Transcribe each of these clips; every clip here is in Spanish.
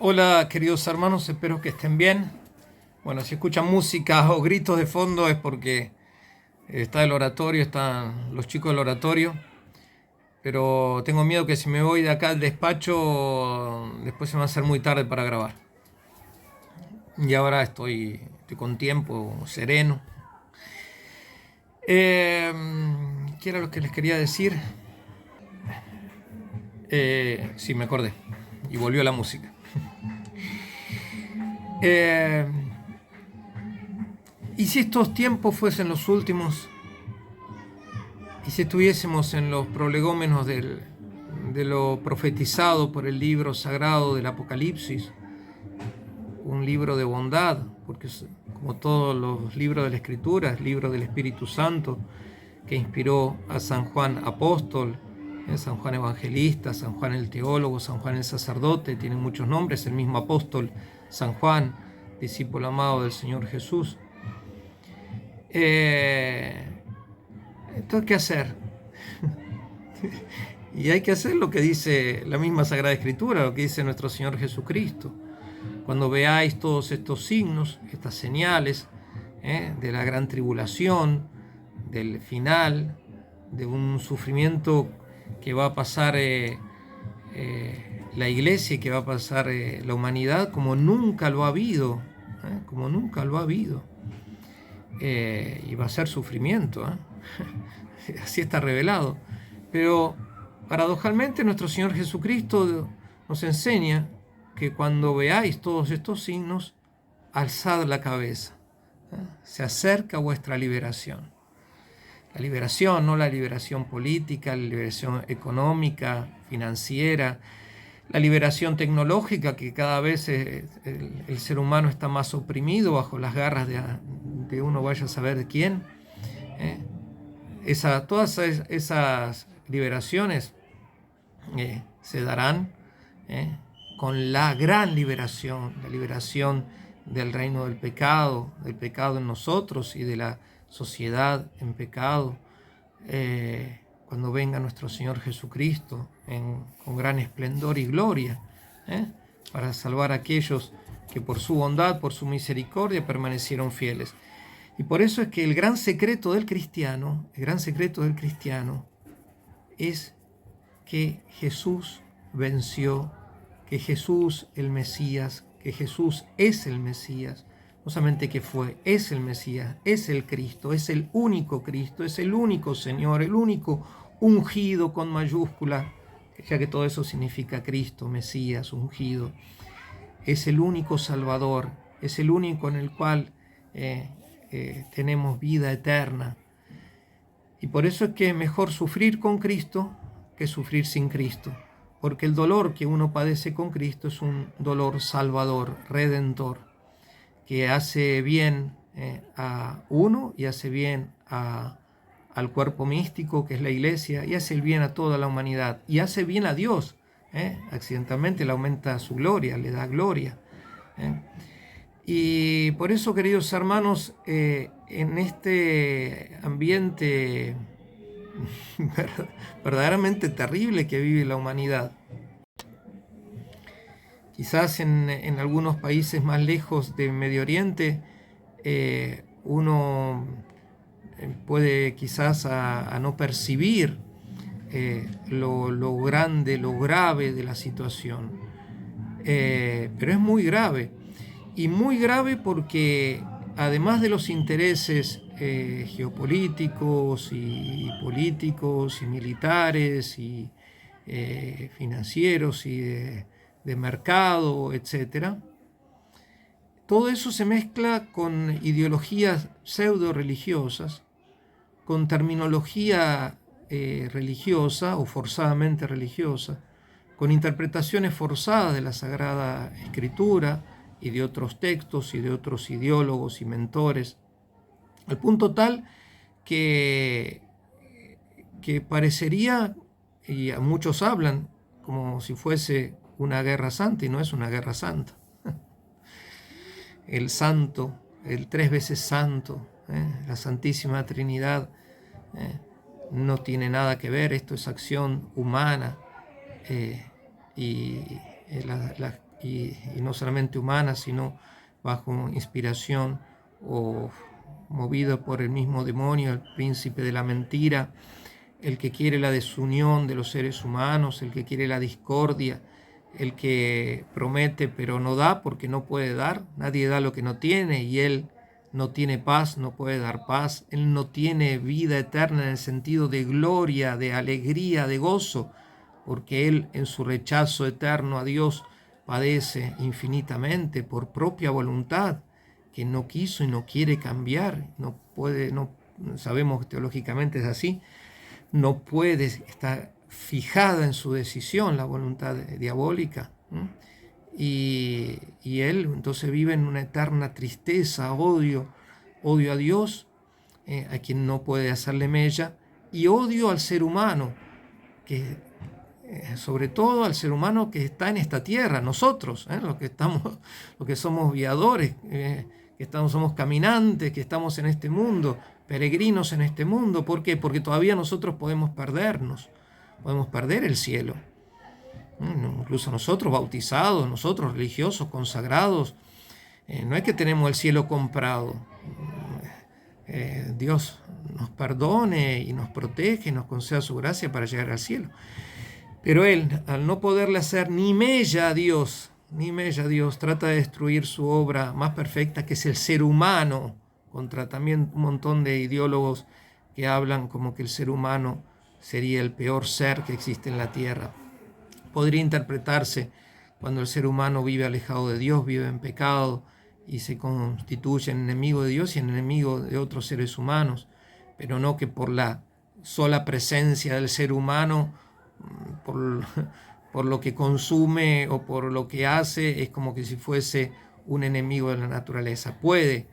Hola queridos hermanos, espero que estén bien. Bueno, si escuchan música o gritos de fondo es porque está el oratorio, están los chicos del oratorio, pero tengo miedo que si me voy de acá al despacho, después se me va a hacer muy tarde para grabar. Y ahora estoy con tiempo, sereno. Eh, ¿Qué era lo que les quería decir? Sí, me acordé. Y volvió la música. Eh, ¿Y si estos tiempos fuesen los últimos? ¿Y si estuviésemos en los prolegómenos de lo profetizado por el libro sagrado del Apocalipsis? Un libro de bondad, porque como todos los libros de la Escritura, es libro del Espíritu Santo que inspiró a San Juan Apóstol, San Juan Evangelista, San Juan el Teólogo, San Juan el Sacerdote, tienen muchos nombres, el mismo apóstol San Juan, discípulo amado del Señor Jesús. Entonces, ¿qué hacer? Y hay que hacer lo que dice la misma Sagrada Escritura, lo que dice nuestro Señor Jesucristo. Cuando veáis todos estos signos, estas señales de la gran tribulación, del final, de un sufrimiento que va a pasar la iglesia y que va a pasar la humanidad como nunca lo ha habido, como nunca lo ha habido. Y va a ser sufrimiento, así está revelado. Pero paradojalmente nuestro Señor Jesucristo nos enseña que cuando veáis todos estos signos, alzad la cabeza. Se acerca vuestra liberación. La liberación, no la liberación política, la liberación económica, financiera, la liberación tecnológica, que cada vez el ser humano está más oprimido bajo las garras de uno vaya a saber de quién. Todas esas liberaciones se darán con la gran liberación, la liberación del reino del pecado en nosotros y de la sociedad en pecado, cuando venga nuestro Señor Jesucristo con gran esplendor y gloria, para salvar a aquellos que por su bondad, por su misericordia permanecieron fieles. Y por eso es que el gran secreto del cristiano es que Jesús venció, que Jesús el Mesías, que Jesús es el Mesías, no solamente que fue, es el Mesías, es el Cristo, es el único Cristo, es el único Señor, el único ungido con mayúscula, ya que todo eso significa Cristo, Mesías, ungido. Es el único Salvador, es el único en el cual tenemos vida eterna. Y por eso es que es mejor sufrir con Cristo que sufrir sin Cristo, porque el dolor que uno padece con Cristo es un dolor salvador, redentor, que hace bien a uno y hace bien al cuerpo místico que es la iglesia, y hace el bien a toda la humanidad, y hace bien a Dios. Accidentalmente le aumenta su gloria, le da gloria. Y por eso, queridos hermanos, en este ambiente verdaderamente terrible que vive la humanidad, quizás en algunos países más lejos de Medio Oriente, uno puede quizás a no percibir lo grande, lo grave de la situación, pero es muy grave. Y muy grave porque además de los intereses geopolíticos y políticos y militares y financieros y de mercado, etc., todo eso se mezcla con ideologías pseudo-religiosas, con terminología religiosa o forzadamente religiosa, con interpretaciones forzadas de la Sagrada Escritura y de otros textos y de otros ideólogos y mentores, al punto tal que parecería, y a muchos hablan, como si fuese una guerra santa, y no es una guerra santa. El santo, el 3 veces santo, la Santísima Trinidad, no tiene nada que ver, esto es acción humana, y y no solamente humana, sino bajo inspiración o movido por el mismo demonio, el príncipe de la mentira, el que quiere la desunión de los seres humanos, el que quiere la discordia, el que promete pero no da porque no puede dar. Nadie da lo que no tiene, y él no tiene paz, no puede dar paz. Él no tiene vida eterna en el sentido de gloria, de alegría, de gozo, porque él en su rechazo eterno a Dios padece infinitamente por propia voluntad, que no quiso y no quiere cambiar. No puede, no sabemos que teológicamente es así, no puede estar fijada en su decisión la voluntad diabólica. Y él entonces vive en una eterna tristeza, odio a Dios, a quien no puede hacerle mella, y odio al ser humano, que sobre todo al ser humano que está en esta tierra, nosotros, los que somos viadores, somos caminantes, que estamos en este mundo, peregrinos en este mundo. ¿Por qué? Porque todavía nosotros podemos perdernos, podemos perder el cielo. Incluso nosotros bautizados, nosotros religiosos, consagrados, no es que tenemos el cielo comprado. Dios nos perdone y nos protege, nos conceda su gracia para llegar al cielo. Pero él, al no poderle hacer ni mella a Dios, trata de destruir su obra más perfecta, que es el ser humano, contra también un montón de ideólogos que hablan como que el ser humano sería el peor ser que existe en la tierra. Podría interpretarse cuando el ser humano vive alejado de Dios, vive en pecado y se constituye en enemigo de Dios y en enemigo de otros seres humanos, pero no que por la sola presencia del ser humano, por lo que consume o por lo que hace, es como que si fuese un enemigo de la naturaleza. Puede,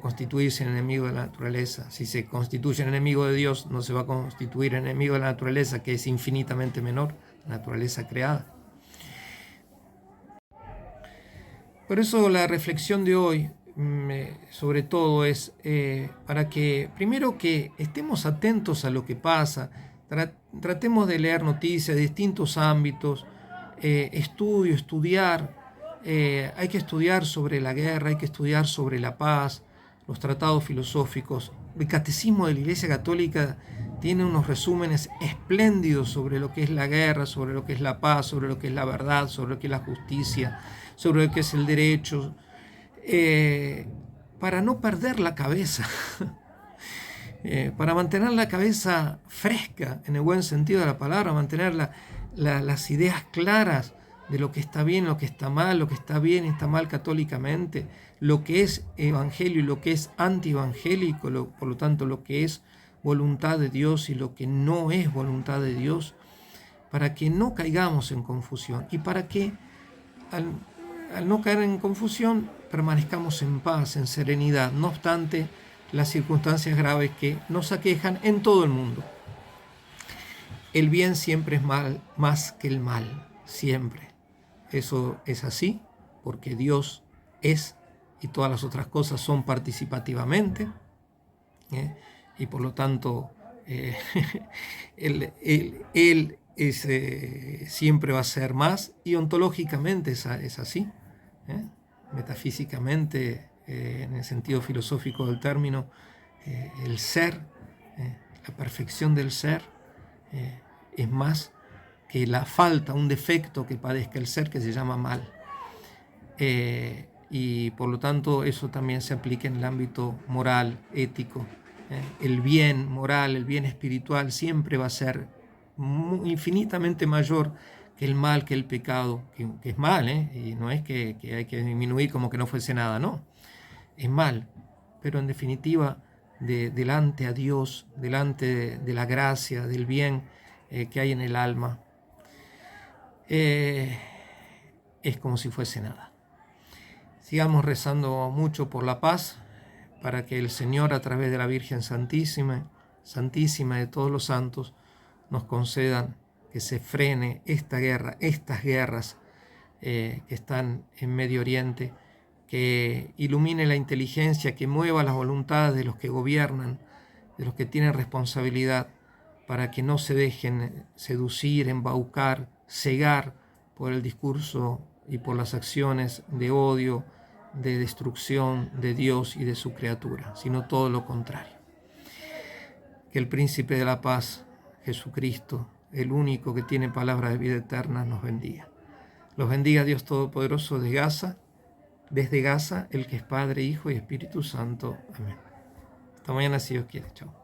constituirse en enemigo de la naturaleza. Si se constituye en enemigo de Dios, no se va a constituir en enemigo de la naturaleza, que es infinitamente menor, la naturaleza creada. Por eso la reflexión de hoy, sobre todo, es para que, primero, que estemos atentos a lo que pasa, tratemos de leer noticias de distintos ámbitos, estudiar. Hay que estudiar sobre la guerra, hay que estudiar sobre la paz, los tratados filosóficos. El Catecismo de la Iglesia Católica tiene unos resúmenes espléndidos sobre lo que es la guerra, sobre lo que es la paz, sobre lo que es la verdad, sobre lo que es la justicia, sobre lo que es el derecho, para no perder la cabeza, para mantener la cabeza fresca, en el buen sentido de la palabra, mantener las ideas claras de lo que está bien, lo que está mal, lo que está bien y está mal católicamente, lo que es evangelio y lo que es antievangélico, por lo tanto lo que es voluntad de Dios y lo que no es voluntad de Dios, para que no caigamos en confusión y para que al no caer en confusión permanezcamos en paz, en serenidad, no obstante las circunstancias graves que nos aquejan en todo el mundo. El bien siempre es más que el mal, siempre. Eso es así porque Dios es, y todas las otras cosas son participativamente, y por lo tanto Él siempre va a ser más, y ontológicamente es así, metafísicamente, en el sentido filosófico del término, el ser, la perfección del ser, es más que la falta, un defecto que padezca el ser, que se llama mal. Y por lo tanto eso también se aplica en el ámbito moral, ético. El bien moral, el bien espiritual siempre va a ser infinitamente mayor que el mal, que el pecado, que es mal, y no es que hay que disminuir como que no fuese nada, no, es mal, pero en definitiva delante a Dios, delante de la gracia, del bien que hay en el alma, es como si fuese nada. Sigamos rezando mucho por la paz, para que el Señor, a través de la Virgen Santísima de todos los santos, nos concedan que se frene esta guerra, estas guerras que están en Medio Oriente, que ilumine la inteligencia, que mueva las voluntades de los que gobiernan, de los que tienen responsabilidad, para que no se dejen seducir, embaucar, cegar por el discurso y por las acciones de odio, de destrucción de Dios y de su criatura, sino todo lo contrario. Que el príncipe de la paz, Jesucristo, el único que tiene palabra de vida eterna, nos bendiga. Los bendiga Dios Todopoderoso de Gaza, desde Gaza, el que es Padre, Hijo y Espíritu Santo. Amén. Hasta mañana si Dios quiere. Chao.